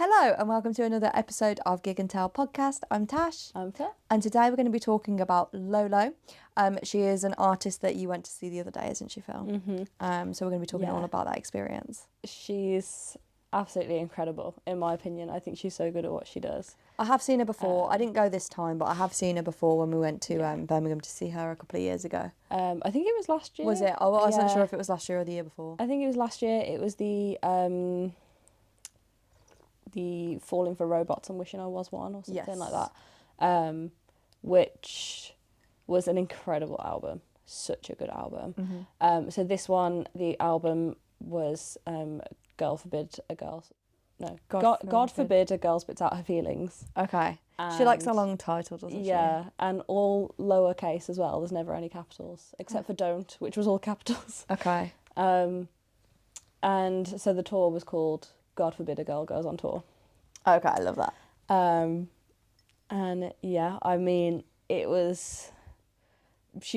Hello and welcome to another episode of Gig and Tell podcast. I'm Tash. I'm Fer. And today we're going to be talking about LØLØ. She is an artist that you went to see the other day, isn't she, Phil? Mm-hmm. So we're going to be talking all about that experience. She's absolutely incredible, in my opinion. I think she's so good at what she does. I have seen her before. I didn't go this time, but I have seen her before when we went to Birmingham to see her a couple of years ago. I think it was last year. Was it? Oh, I wasn't sure if it was last year or the year before. I think it was last year. It was the Falling for Robots and Wishing I Was One or something like that, which was an incredible album. Such a good album. Mm-hmm. So this one, the album was God forbid a girl spits out her feelings. Okay. She likes a long title, doesn't she? Yeah, and all lowercase as well. There's never any capitals, except for Don't, which was all capitals. Okay. And so the tour was called God Forbid a Girl Goes on Tour. Okay, I love that. And yeah, I mean, she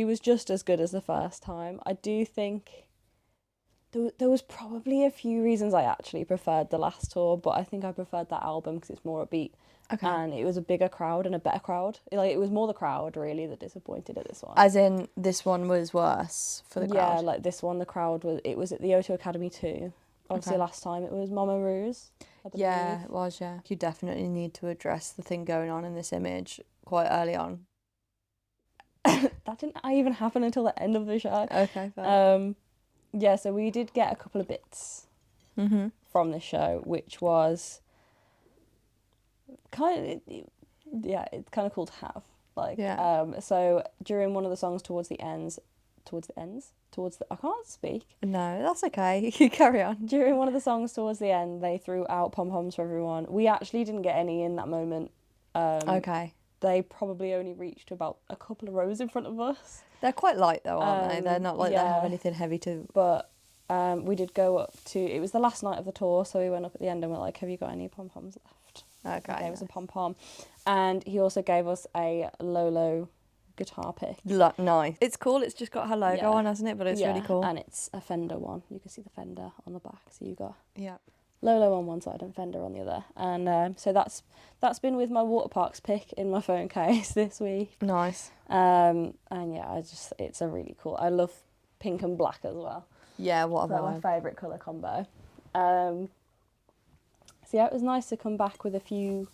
was just as good as the first time. I do think there was probably a few reasons I actually preferred the last tour, but I think I preferred that album because it's more upbeat. Okay. And it was a bigger crowd and a better crowd. Like, it was more the crowd, really, that disappointed at this one. As in, this one was worse for the crowd? Yeah, like this one, the crowd was at the O2 Academy2. Obviously, last time it was Mama Ruse. Yeah, it was, yeah. You definitely need to address the thing going on in this image quite early on. That didn't even happen until the end of the show. Okay, fair. Yeah, so we did get a couple of bits from this show, which was it's kind of cool to have. Like, so during one of the songs towards the I can't speak. No, that's okay. You carry on. During one of the songs towards the end, they threw out pom-poms for everyone. We actually didn't get any in that moment. Okay. They probably only reached about a couple of rows in front of us. They're quite light though, aren't they? They're not like they have anything heavy to... But we did go up to... It was the last night of the tour, so we went up at the end and were like, have you got any pom-poms left? Okay. He gave us a pom-pom. And he also gave us a LØLØ guitar pick. Nice. It's cool. It's just got her logo on, hasn't it? But it's really cool. And it's a Fender one. You can see the Fender on the back. So you got LØLØ on one side and Fender on the other. And so that's been with my Waterparks pick in my phone case this week. Nice. And yeah, it's a really cool. I love pink and black as well. Yeah, what a vibe. My favourite colour combo. So yeah, it was nice to come back with a few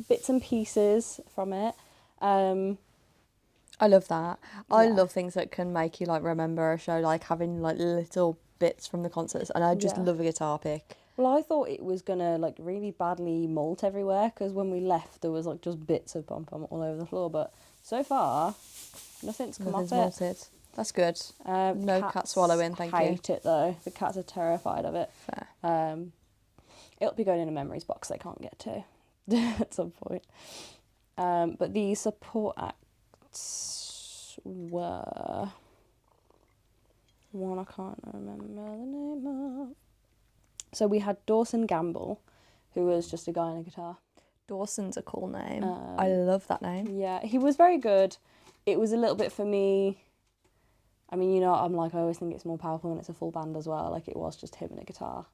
bits and pieces from it. I love that. I love things that can make you like remember a show, like having like little bits from the concerts, and I just love a guitar pick. Well, I thought it was gonna like really badly molt everywhere because when we left there was like just bits of pom-pom all over the floor, but so far nothing's come off molted. That's good. No cat swallowing, thank you. Hate it though. The cats are terrified of it. Fair. It'll be going in a memories box they can't get to at some point. But the support acts were one I can't remember the name of. So we had Dawson Gamble, who was just a guy on a guitar. Dawson's a cool name. I love that name. Yeah, he was very good. It was a little bit for me. I mean, you know, I always think it's more powerful when it's a full band as well. Like, it was just him and a guitar.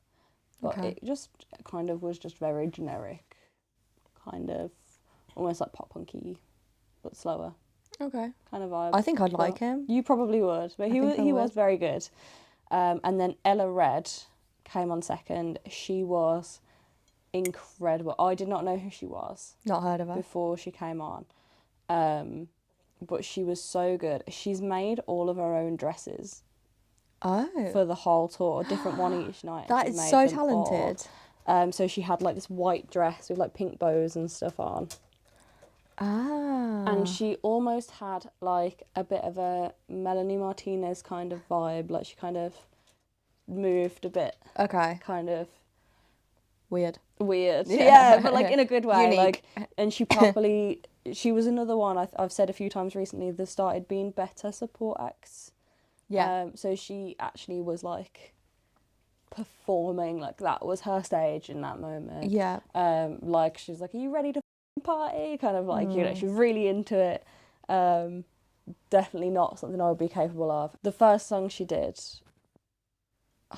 But it just kind of was just very generic. Kind of almost like pop punky, but slower. Okay. Kind of vibe. I think I'd like him. You probably would, but he was very good. And then Ella Red came on second. She was incredible. I did not know who she was. Not heard of her. Before she came on. But she was so good. She's made all of her own dresses. Oh. For the whole tour, a different one each night. That is so talented. So she had like this white dress with like pink bows and stuff on. Ah. And she almost had like a bit of a Melanie Martinez kind of vibe. Like she kind of moved a bit. Okay. Kind of weird. Yeah, but like in a good way. Unique. Like, and she was another one I've said a few times recently. There started being better support acts. Yeah. So she actually was like performing, like that was her stage in that moment. Yeah. Like she was like, "Are you ready to party?" Kind of like, you know, she was really into it. Definitely not something I would be capable of. The first song she did,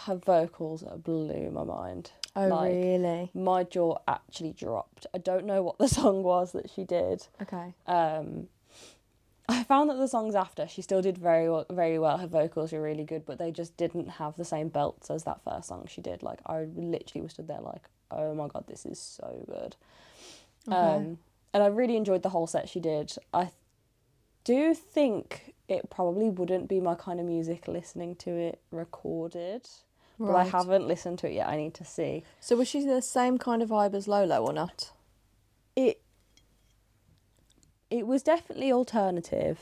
her vocals blew my mind. Oh, really? My jaw actually dropped. I don't know what the song was that she did. Okay. I found that the songs after, she still did very well, very well. Her vocals were really good, but they just didn't have the same belts as that first song she did. Like, I literally was stood there like, oh my God, this is so good. Okay. And I really enjoyed the whole set she did. I do think it probably wouldn't be my kind of music listening to it recorded. But I Right. haven't listened to it yet. I need to see. So was she the same kind of vibe as LØLØ or not? It was definitely alternative.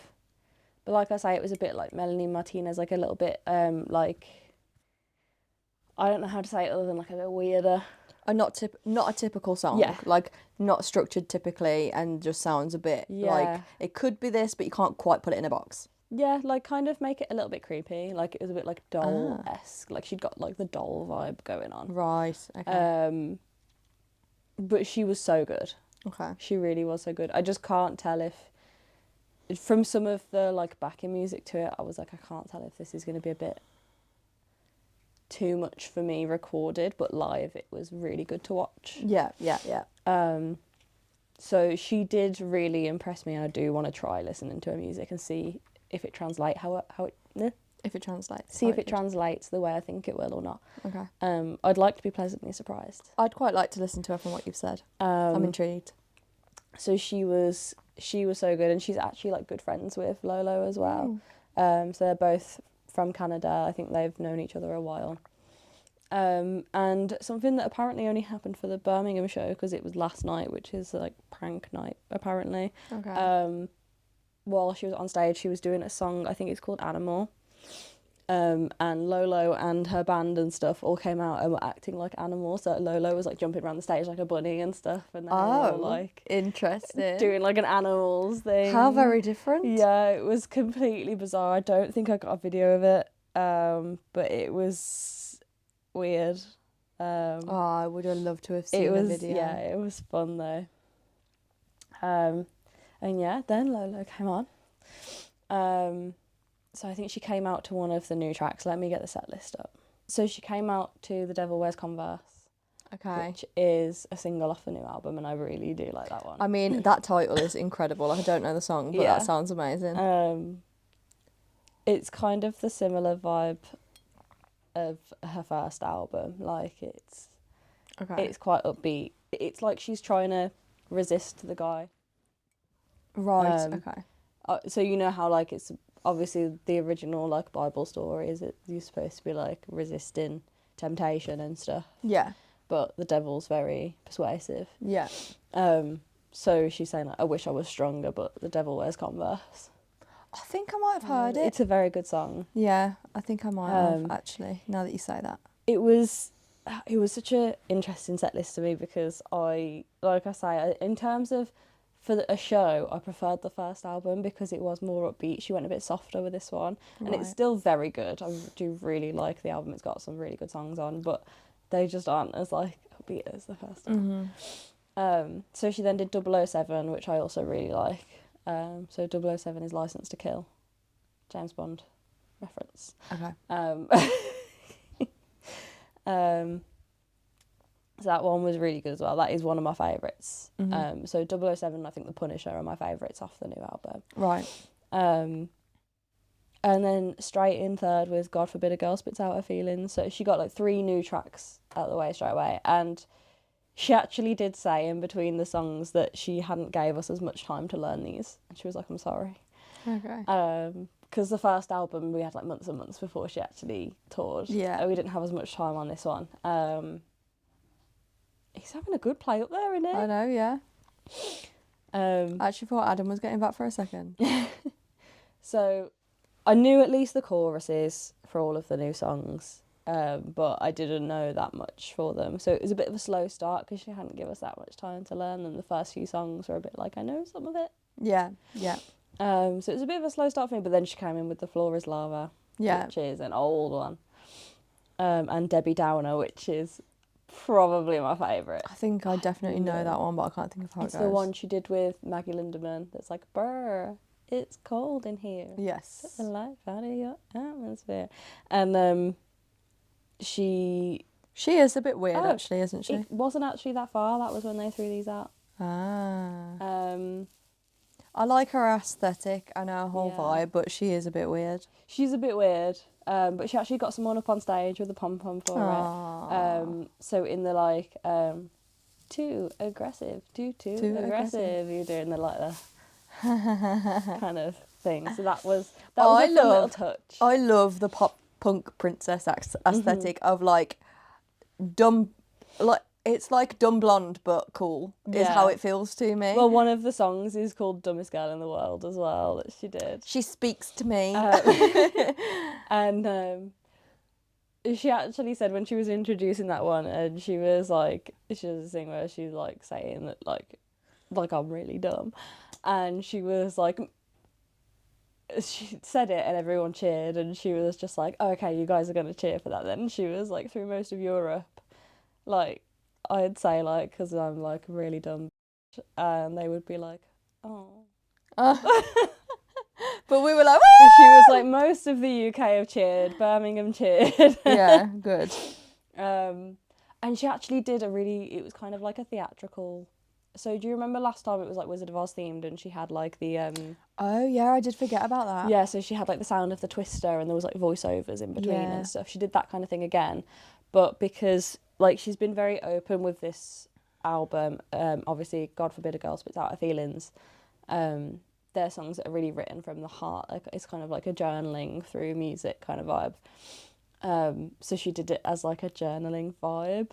But like I say, it was a bit like Melanie Martinez, like a little bit, like, I don't know how to say it other than like a bit weirder. Not a typical song. Yeah. Like, not structured typically and just sounds a bit like, Yeah. it could be this, but you can't quite put it in a box. Yeah, like kind of make it a little bit creepy. Like it was a bit like doll-esque. Like she'd got like the doll vibe going on. Right, okay. But she was so good. Okay. She really was so good. I just can't tell if, from some of the like backing music to it, I was like, I can't tell if this is going to be a bit too much for me recorded, but live it was really good to watch. Yeah. So she did really impress me, and I do want to try listening to her music and see if it translates If it translates. see if it translates the way I think it will or not. Okay. I'd like to be pleasantly surprised. I'd quite like to listen to her from what you've said. I'm intrigued. So she was so good, and she's actually like good friends with LØLØ as well. So they're both from Canada. I think they've known each other a while. And something that apparently only happened for the Birmingham show, because it was last night, which is like prank night apparently. Okay. While she was on stage, she was doing a song, I think it's called Animal. And LØLØ and her band and stuff all came out and were acting like animals. So LØLØ was like jumping around the stage like a bunny and stuff, and they were all like interesting. doing like an animals thing. How very different. Yeah, it was completely bizarre. I don't think I got a video of it, but it was weird. I would have loved to have seen the video. Yeah, it was fun though. And yeah, then LØLØ came on. So I think she came out to one of the new tracks. Let me get the set list up. So she came out to The Devil Wears Converse. Okay. Which is a single off the new album, and I really do like that one. I mean, that title is incredible. Like, I don't know the song, but that sounds amazing. It's kind of the similar vibe of her first album. Like, it's quite upbeat. It's like she's trying to resist the guy. Right, okay. So you know how, like, it's obviously the original, like, Bible story is that you're supposed to be, like, resisting temptation and stuff. Yeah. But the devil's very persuasive. Yeah. So she's saying, like, I wish I was stronger, but the devil wears Converse. I think I might have heard it. It's a very good song. Yeah, I think I might have, actually, now that you say that. It was such an interesting set list to me, because like I say, in terms of for a show, I preferred the first album because it was more upbeat. She went a bit softer with this one, and it's still very good. I do really like the album. It's got some really good songs on, but they just aren't as like upbeat as the first one. So she then did 007, which I also really like. So 007 is License to Kill, James Bond reference. Okay. So that one was really good as well. That is one of my favourites. So 007, I think The Punisher are my favourites off the new album. Right. And then straight in third was God Forbid a Girl Spits Out Her Feelings. So she got like 3 new tracks out of the way straight away. And she actually did say in between the songs that she hadn't gave us as much time to learn these. And she was like, I'm sorry. Okay. Because the first album, we had like months and months before she actually toured. Yeah. We didn't have as much time on this one. He's having a good play up there, isn't he? I know, yeah. I actually thought Adam was getting back for a second. So I knew at least the choruses for all of the new songs, but I didn't know that much for them. So it was a bit of a slow start because she hadn't given us that much time to learn, and the first few songs were a bit like, I know some of it. Yeah. So it was a bit of a slow start for me, but then she came in with The Floor is Lava, which is an old one, and Debbie Downer, which is probably my favourite. I think I definitely know that one, but I can't think of how it goes. It's the one she did with Maggie Lindemann that's like, brr, it's cold in here. Yes. Put the life out of your atmosphere. And she She is a bit weird, Oh, actually, isn't she? It wasn't actually that far. That was when they threw these out. Ah. I like her aesthetic and her whole vibe, but she is a bit weird. She's a bit weird, but she actually got someone up on stage with a pom-pom for it. So in the, like, too aggressive, too aggressive, you're doing the, like, the kind of thing. So that was a fun little touch. I love the pop punk princess aesthetic of, like, dumb, like, it's like dumb blonde but cool is how it feels to me. Well, one of the songs is called Dumbest Girl in the World as well, that she did. She speaks to me. And she actually said when she was introducing that one, and she was like, she has a thing where she's like saying that like I'm really dumb. And she was like, she said it and everyone cheered, and she was just like, oh, okay, you guys are going to cheer for that then. And she was like, through most of Europe, like, I'd say, like, because I'm, like, really dumb, and they would be like, oh. But we were like, woo! She was like, most of the UK have cheered, Birmingham cheered. Yeah, good. And she actually did it was kind of like a theatrical. So do you remember last time it was like Wizard of Oz themed, and she had like the Oh yeah, I did forget about that. Yeah, so she had like the sound of the twister, and there was like voiceovers in between and stuff. She did that kind of thing again, but because like she's been very open with this album, obviously God Forbid a Girl Spits Out Her Feelings, they're songs that are really written from the heart, like it's kind of like a journaling through music kind of vibe. So she did it as like a journaling vibe.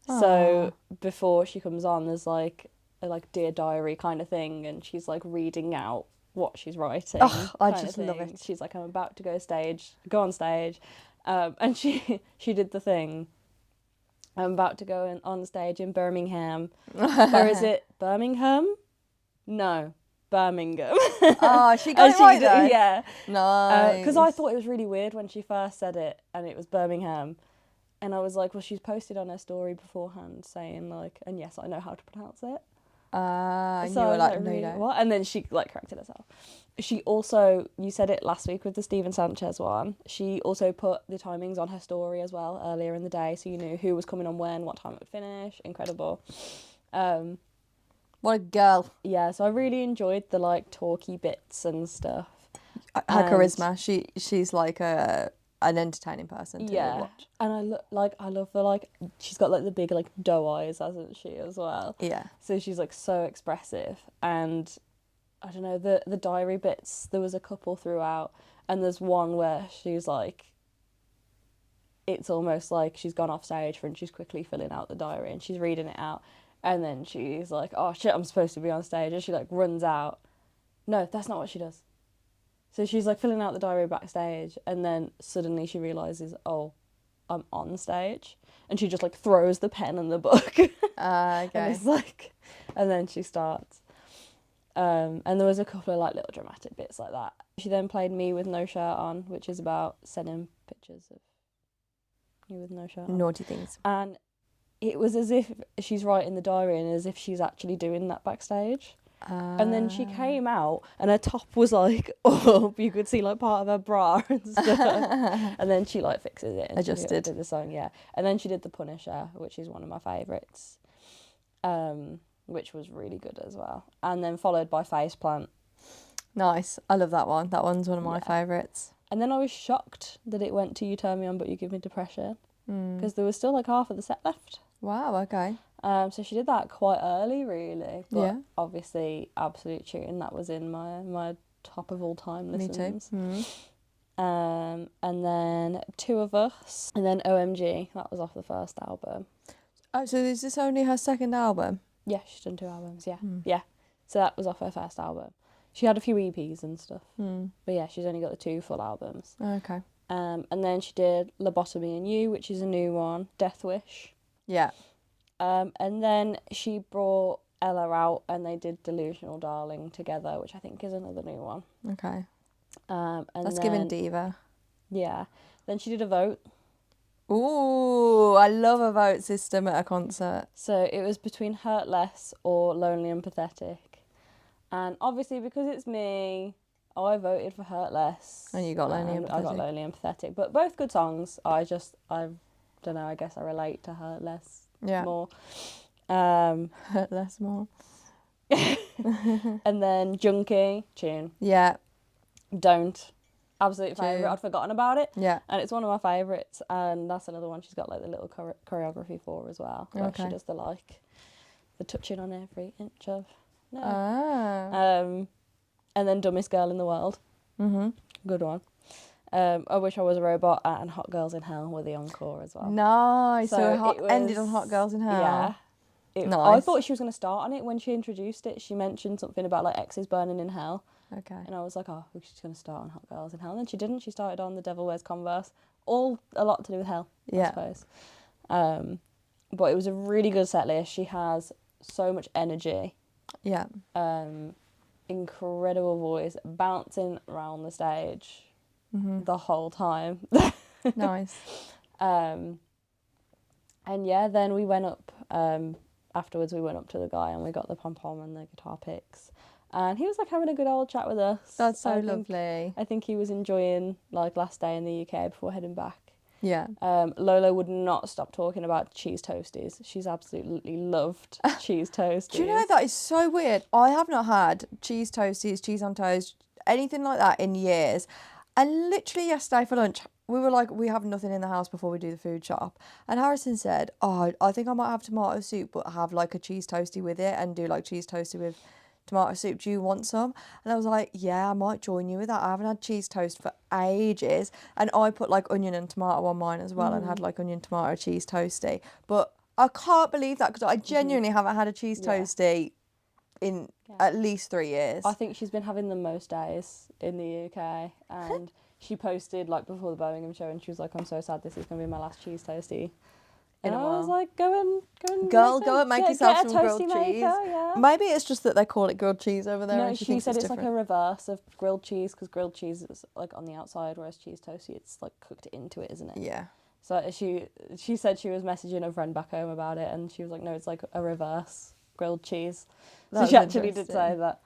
Aww. So before she comes on, there's like a Dear Diary kind of thing, and she's like reading out what she's writing. Oh, I just love it. She's like, I'm about to go on stage, and she did the thing. I'm about to go on stage in Birmingham. Or is it Birmingham? No, Birmingham. Oh, she got it right though. Yeah. Nice. Because I thought it was really weird when she first said it and it was Birmingham. And I was like, well, she's posted on her story beforehand saying like, and yes, I know how to pronounce it. And so you were like, no, really, no. What? And then she like corrected herself. She also, you said it last week with the Stephen Sanchez one, she also put the timings on her story as well earlier in the day, so you knew who was coming on when, what time it would finish. Incredible. What a girl. Yeah, so I really enjoyed the like talky bits and stuff. Her charisma. She's like an entertaining person to watch. And I love her, like, she's got like the big like doe eyes, hasn't she, as well? Yeah. So she's like so expressive, and I don't know, the diary bits, there was a couple throughout, and there's one where she's like, it's almost like she's gone off stage and she's quickly filling out the diary and she's reading it out, and then she's like, oh shit, I'm supposed to be on stage, and she like runs out. No, that's not what she does. So she's like filling out the diary backstage, and then suddenly she realises, oh, I'm on stage, and she just like throws the pen and the book. Okay. And it's like, and then she starts. And there was a couple of like little dramatic bits like that. She then played Me With No Shirt On, which is about sending pictures of you with no shirt on. Naughty things. And it was as if she's writing the diary and as if she's actually doing that backstage. And then she came out and her top was like up. You could see like part of her bra and stuff. And then she like fixes it and adjusted. She did the song, yeah. And then she did The Punisher, which is one of my favourites. Which was really good as well. And then followed by Faceplant. Nice. I love that one. That one's one of my favourites. And then I was shocked that it went to You Turn Me On But You Give Me Depression. Because there was still like half of the set left. Wow, okay. So she did that quite early, really. But obviously, absolute tune. That was in my top of all time listens. Me too. And then Two of Us. And then OMG. That was off the first album. Oh, so is this only her second album? Yeah, she's done 2 albums, yeah. Yeah. So that was off her first album. She had a few EPs and stuff. But yeah, she's only got the 2 full albums. Okay. And then she did Lobotomy and You, which is a new one. Death Wish. Yeah. And then she brought Ella out and they did Delusional Darling together, which I think is another new one. Okay. And That's given diva. Yeah. Then she did a vote. Ooh, I love a vote system at a concert. So it was between Hurt Less or Lonely and Pathetic. And obviously because it's me, I voted for Hurt Less. And you got Lonely and Pathetic. I got Lonely and Pathetic. But both good songs. I don't know, I guess I relate to her less, Yeah. more. Less more. And then Junkie, tune. Yeah. Don't. Absolute Tune. favourite. I'd forgotten about it. Yeah. And it's one of my favourites. And that's another one she's got like the little choreography for as well. Where she does the touching on every inch of. No. Ah. And then Dumbest Girl in the World. Mm-hmm. Good one. I Wish I Was a Robot and Hot Girls in Hell were the encore as well. Nice. So it ended on Hot Girls in Hell. Yeah. Nice. I thought she was going to start on it when she introduced it. She mentioned something about like exes burning in hell. Okay. And I was like, oh, she's going to start on Hot Girls in Hell. And then she didn't. She started on The Devil Wears Converse. All a lot to do with hell, I suppose. But it was a really good set list. She has so much energy. Yeah. Incredible voice, bouncing around the stage the whole time. Nice. And yeah, then we went up, afterwards we went up to the guy and we got the pom-pom and the guitar picks. And he was like having a good old chat with us. That's so lovely. I think he was enjoying like last day in the UK before heading back. Yeah. LØLØ would not stop talking about cheese toasties. She's absolutely loved cheese toasties. Do you know, that is so weird? I have not had cheese toasties, cheese on toast, anything like that in years. And literally yesterday for lunch, we were like, we have nothing in the house before we do the food shop. And Harrison said, oh, I think I might have tomato soup, but have like a cheese toastie with it and do like cheese toastie with tomato soup. Do you want some? And I was like, yeah, I might join you with that. I haven't had cheese toast for ages. And I put like onion and tomato on mine as well and had like onion, tomato, cheese toastie. But I can't believe that because I genuinely haven't had a cheese toastie in at least 3 years. I think she's been having the most days in the UK. And she posted like before the Birmingham show and she was like, I'm so sad this is going to be my last cheese toastie. And I was like, go and make yourself some grilled cheese. Yeah. Maybe it's just that they call it grilled cheese over there. No, and she said it's different. like a reverse of grilled cheese because grilled cheese is like on the outside, whereas cheese toastie it's like cooked into it, isn't it? Yeah. So she said she was messaging a friend back home about it, and she was like, no, it's like a reverse grilled cheese. So she actually did say that.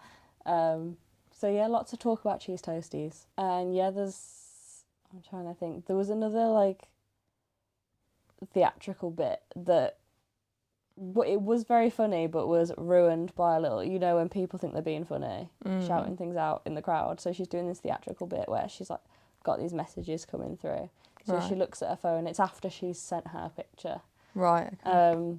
So yeah, lots of talk about cheese toasties, and yeah, I'm trying to think. There was another like theatrical bit that it was very funny but was ruined by a little, you know, when people think they're being funny, shouting things out in the crowd. So she's doing this theatrical bit where she's like got these messages coming through, so she looks at her phone. It's after she's sent her picture, right? Okay.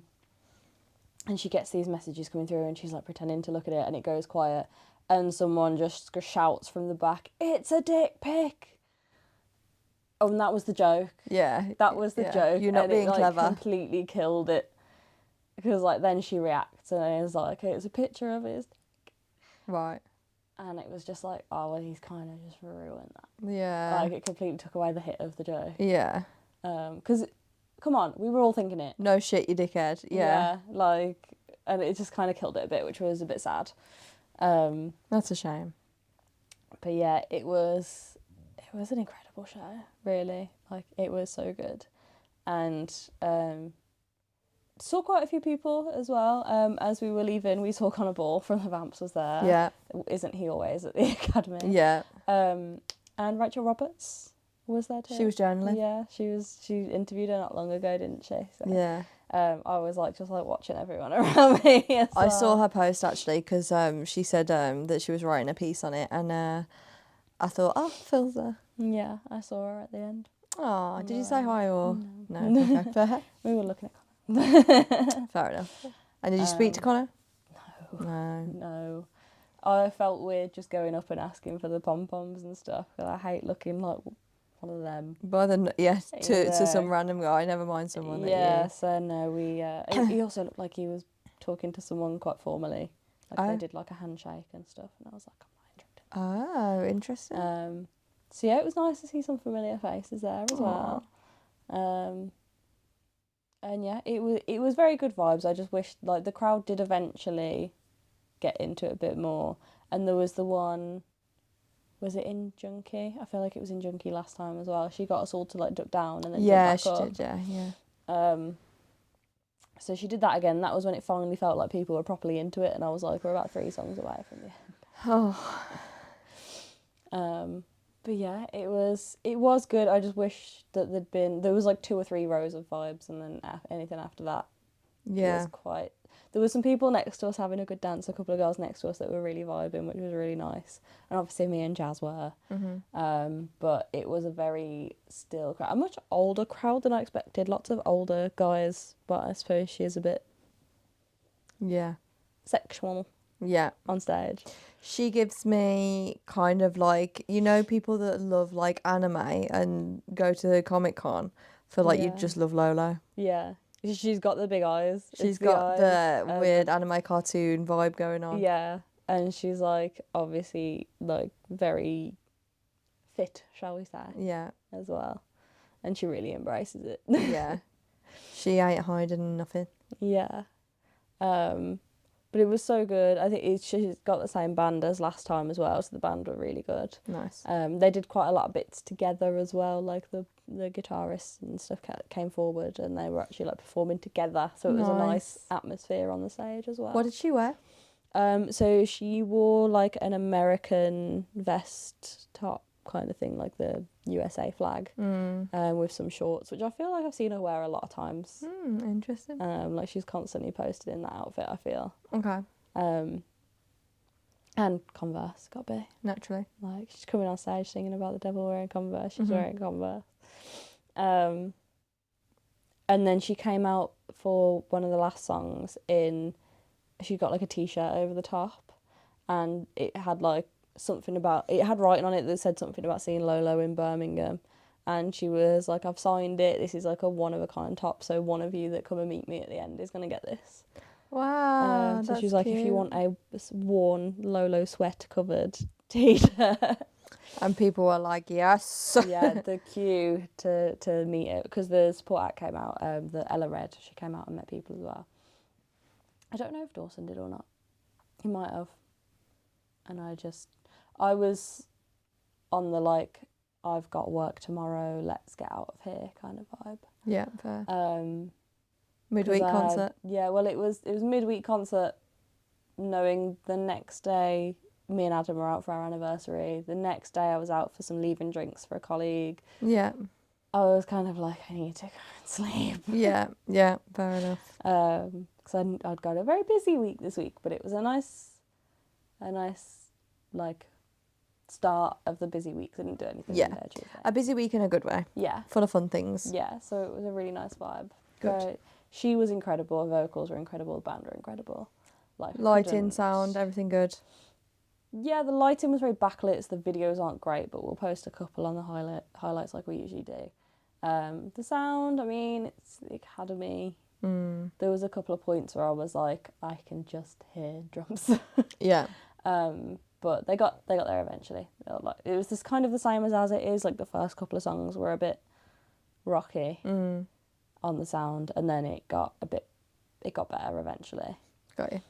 And she gets these messages coming through and she's like pretending to look at it and it goes quiet and someone just shouts from the back, it's a dick pic. Oh, and that was the joke. Yeah. That was the joke. You're not and being clever. Completely killed it. Because, like, then she reacts and it's like, it's a picture of his dick. Right. And it was just like, oh, well, he's kind of just ruined that. Yeah. Like, it completely took away the hit of the joke. Yeah. Because, come on, we were all thinking it. No shit, you dickhead. Yeah. Like, and it just kind of killed it a bit, which was a bit sad. That's a shame. But yeah, it was an incredible show, really. Like, it was so good. And saw quite a few people as well. As we were leaving, we saw Connor Ball from the Vamps was there. Yeah. Isn't he always at the Academy? Yeah. And Rachel Roberts was there too. She was journaling. Yeah, she interviewed her not long ago, didn't she? So, yeah. I was like just like watching everyone around me. Well. I saw her post actually because she said that she was writing a piece on it, and I thought, oh, Phil's there. Yeah, I saw her at the end. Oh, did you say hi or no? Okay. We were looking at Connor. Fair enough. And did you speak to Connor? No. I felt weird just going up and asking for the pom-poms and stuff because I hate looking like one of them. But then, to some random guy, never mind someone. Yeah, so no, he also looked like he was talking to someone quite formally. Like they did like a handshake and stuff, and I was like, I'm not interested. Oh, interesting. So yeah, it was nice to see some familiar faces there as well. And yeah, it was very good vibes. I just wished like the crowd did eventually get into it a bit more. And there was the one, was it in Junkie? I feel like it was in Junkie last time as well. She got us all to like duck down and then yeah, jump back she up. did. Yeah. So she did that again. That was when it finally felt like people were properly into it, and I was like, we're about 3 songs away from the end. Oh. But yeah, it was good. I just wish that there was like 2 or 3 rows of vibes, and then anything after that was quite. There were some people next to us having a good dance. A couple of girls next to us that were really vibing, which was really nice. And obviously me and Jazz were. But it was a very still crowd, a much older crowd than I expected. Lots of older guys, but I suppose she is a bit sexual on stage. She gives me kind of like, you know, people that love like anime and go to the Comic-Con for like, you just love LØLØ. Yeah. She's got the big eyes. She's got the weird anime cartoon vibe going on. Yeah. And she's like, obviously, like, very fit, shall we say. Yeah. As well. And she really embraces it. Yeah. She ain't hiding nothing. Yeah. But it was so good. I think she's got the same band as last time as well, so the band were really good. Nice. They did quite a lot of bits together as well, like the guitarists and stuff came forward and they were actually like performing together, so it was a nice atmosphere on the stage as well. What did she wear? So she wore like an American vest top kind of thing, like the USA flag, with some shorts, which I feel like I've seen her wear a lot of times. Interesting. Like she's constantly posted in that outfit, I feel. Okay. And Converse, got to be. Naturally. Like, she's coming on stage singing about the devil wearing Converse. She's wearing Converse. And then she came out for one of the last songs she got like a t-shirt over the top, and it had like it had writing on it that said something about seeing LØLØ in Birmingham. And she was like, I've signed it. This is like a one-of-a-kind top, so one of you that come and meet me at the end is going to get this. Wow, so that's she's like, cute. if you want a worn LØLØ sweat-covered t-shirt. And people were like, yes. Yeah, the queue to meet it, because the support act came out, the Ella Red, she came out and met people as well. I don't know if Dawson did or not. He might have. And I was on the like, I've got work tomorrow, let's get out of here kind of vibe. Yeah, fair. Midweek concert. Yeah, well, it was midweek concert, knowing the next day me and Adam were out for our anniversary. The next day I was out for some leaving drinks for a colleague. Yeah. I was kind of like, I need to go and sleep. Yeah, fair enough. Because I'd got a very busy week this week, but it was a nice like start of the busy week. I didn't do anything Monday or Tuesday. A busy week in a good way. Yeah. Full of fun things. Yeah, so it was a really nice vibe. Good. She was incredible, her vocals were incredible, the band were incredible. Like, lighting, sound, everything good. Yeah, the lighting was very backlit, so the videos aren't great, but we'll post a couple on the highlights like we usually do. The sound, I mean, it's the Academy. There was a couple of points where I was like, I can just hear drums. Yeah. But they got there eventually. It was just kind of the same as it is. Like, the first couple of songs were a bit rocky on the sound, and then it got better eventually. Got you.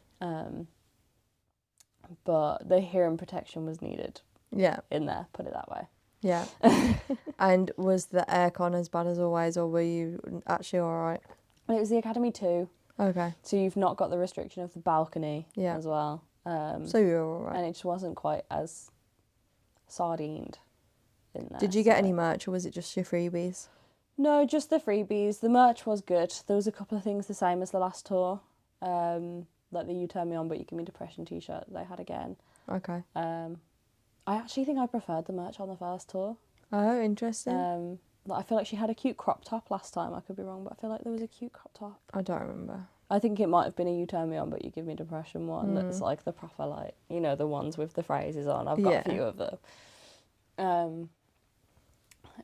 But the hearing protection was needed. Yeah. In there, put it that way. Yeah. And was the aircon as bad as always, or were you actually all right? It was the Academy2. Okay. So you've not got the restriction of the balcony as well. So you were all right. And it just wasn't quite as sardined in there. Did you get any merch, or was it just your freebies? No, just the freebies. The merch was good. There was a couple of things the same as the last tour. Like the You Turn Me On But You Give Me Depression t-shirt they had again. Okay. I actually think I preferred the merch on the first tour. Oh, interesting. I feel like she had a cute crop top last time. I could be wrong, but I feel like there was a cute crop top. I don't remember. I think it might have been a You Turn Me On But You Give Me Depression one that's like the proper, like, you know, the ones with the phrases on. I've got a few of them.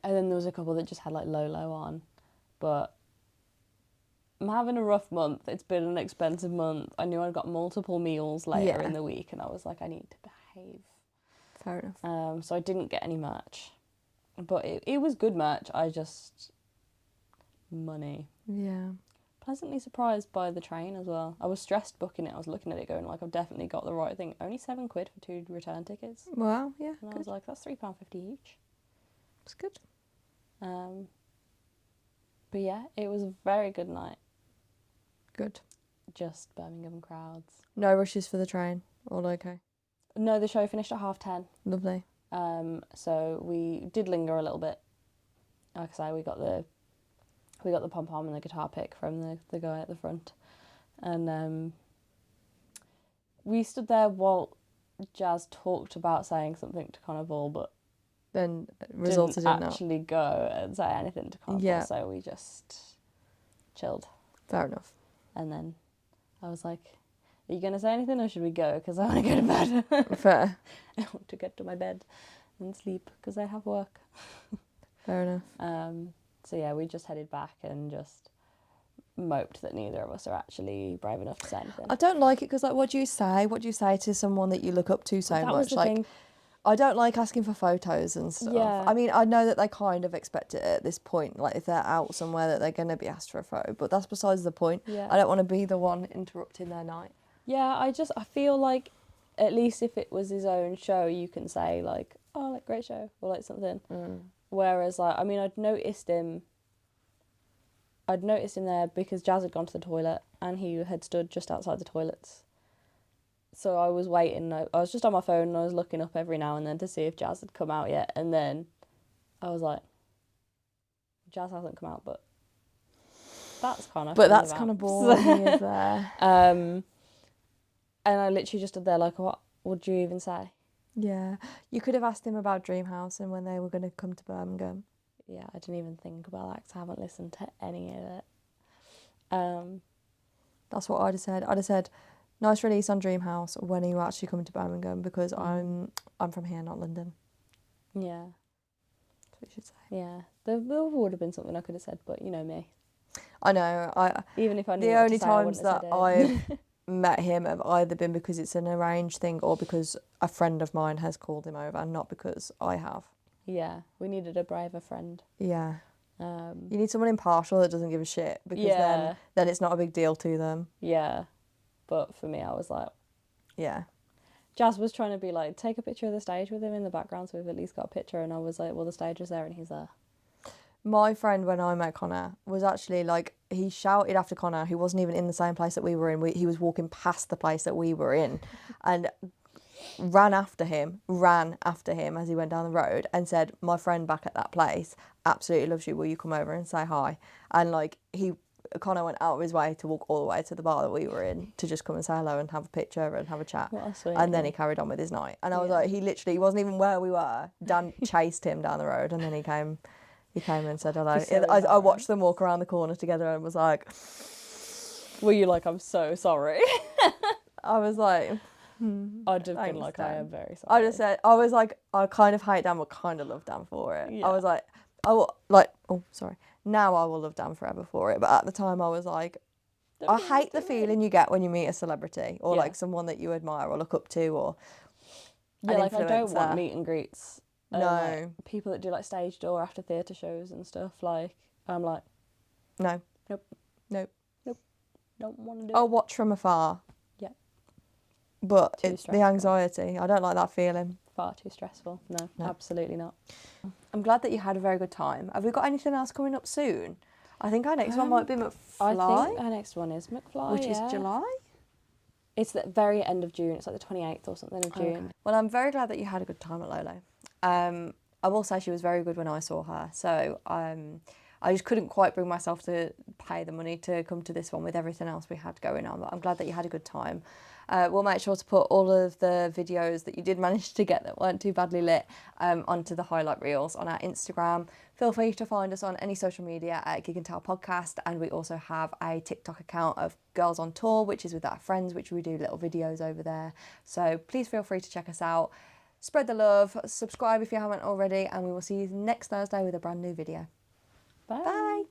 And then there was a couple that just had like LØLØ on. But I'm having a rough month. It's been an expensive month. I knew I'd got multiple meals later in the week, and I was like, I need to behave. Fair enough. So I didn't get any merch. But it was good merch. Money. Yeah. Pleasantly surprised by the train as well. I was stressed booking it. I was looking at it going like, I've definitely got the right thing. Only £7 for 2 return tickets. Wow, yeah. And I was like, that's £3.50 each. It's good. But yeah, it was a very good night. Good. Just Birmingham crowds. No rushes for the train. All okay. No, the show finished at 10:30. Lovely. So we did linger a little bit. Like I say, we got the pom-pom and the guitar pick from the guy at the front. And we stood there while Jazz talked about saying something to Carnival, but then resulted in actually go and say anything to Carnival. Yeah. So we just chilled. Fair enough. And then I was like, are you going to say anything or should we go? Because I want to go to bed. Fair. I want to get to my bed and sleep because I have work. Fair enough. So yeah, we just headed back and just moped that neither of us are actually brave enough to say anything. I don't like it because, like, what do you say? What do you say to someone that you look up to so That much? was the Like, thing. I don't like asking for photos and stuff. Yeah. I mean, I know that they kind of expect it at this point. Like, if they're out somewhere, that they're going to be asked for a photo. But that's besides the point. Yeah. I don't want to be the one interrupting their night. Yeah, I feel like at least if it was his own show, you can say like, oh, like great show or like something. Whereas like, I mean, I'd noticed him there because Jazz had gone to the toilet and he had stood just outside the toilets. So I was waiting. I was just on my phone and I was looking up every now and then to see if Jazz had come out yet. And then I was like, Jazz hasn't come out, but that's kind of. But that's kind of boring, is there? And I literally just stood there like, what would you even say? Yeah. You could have asked him about Dreamhouse and when they were going to come to Birmingham. Yeah, I didn't even think about that because I haven't listened to any of it. That's what I'd have said. I'd have said, nice release on Dreamhouse when are you actually coming to Birmingham, because I'm from here, not London. Yeah. That's what you should say. Yeah. There would have been something I could have said, but you know me. I know. Even if I knew the what only to say, I times wouldn't have that said it. I've met him have either been because it's an arranged thing or because a friend of mine has called him over, not because I have. Yeah, we needed a braver friend. Yeah. You need someone impartial that doesn't give a shit, because then it's not a big deal to them. Yeah. But for me, I was like... Yeah. Jazz was trying to be like, take a picture of the stage with him in the background so we've at least got a picture. And I was like, well, the stage is there and he's there. My friend, when I met Connor, was actually like, he shouted after Connor, who wasn't even in the same place that we were in. He was walking past the place that we were in and ran after him as he went down the road and said, my friend back at that place absolutely loves you. Will you come over and say hi? And like, Connor went out of his way to walk all the way to the bar that we were in to just come and say hello and have a picture and have a chat. And then he carried on with his night. And I was like, he wasn't even where we were. Dan chased him down the road and then he came and said hello. I watched them walk around the corner together and was like... Were you like, I'm so sorry? I was like... I'd have been like, Dan. I am very sorry. I just said, I was like, I kind of hate Dan but kind of love Dan for it. Yeah. I was like, now I will love Dan forever for it. But at the time I was like, I hate the feeling you get when you meet a celebrity or like someone that you admire or look up to or an like influencer. I don't want meet and greets. No. Like, people that do like stage door after theatre shows and stuff, like, I'm like... No. Nope. Don't want to do I'll it. watch from afar. Yeah. But Too it's stressful. the anxiety. I don't like that feeling. Far too stressful. No, absolutely not. I'm glad that you had a very good time. Have we got anything else coming up soon? I think our next one might be McFly. I think our next one is McFly, which is July? It's the very end of June. It's like the 28th or something of June. Okay. Well, I'm very glad that you had a good time at LØLØ. I will say she was very good when I saw her. So I just couldn't quite bring myself to pay the money to come to this one with everything else we had going on. But I'm glad that you had a good time. We'll make sure to put all of the videos that you did manage to get that weren't too badly lit onto the highlight reels on our Instagram. Feel free to find us on any social media at Gig and Tell Podcast, and we also have a TikTok account of Girls on Tour, which is with our friends, which we do little videos over there. So please feel free to check us out. Spread the love, subscribe if you haven't already, and we will see you next Thursday with a brand new video. Bye. Bye.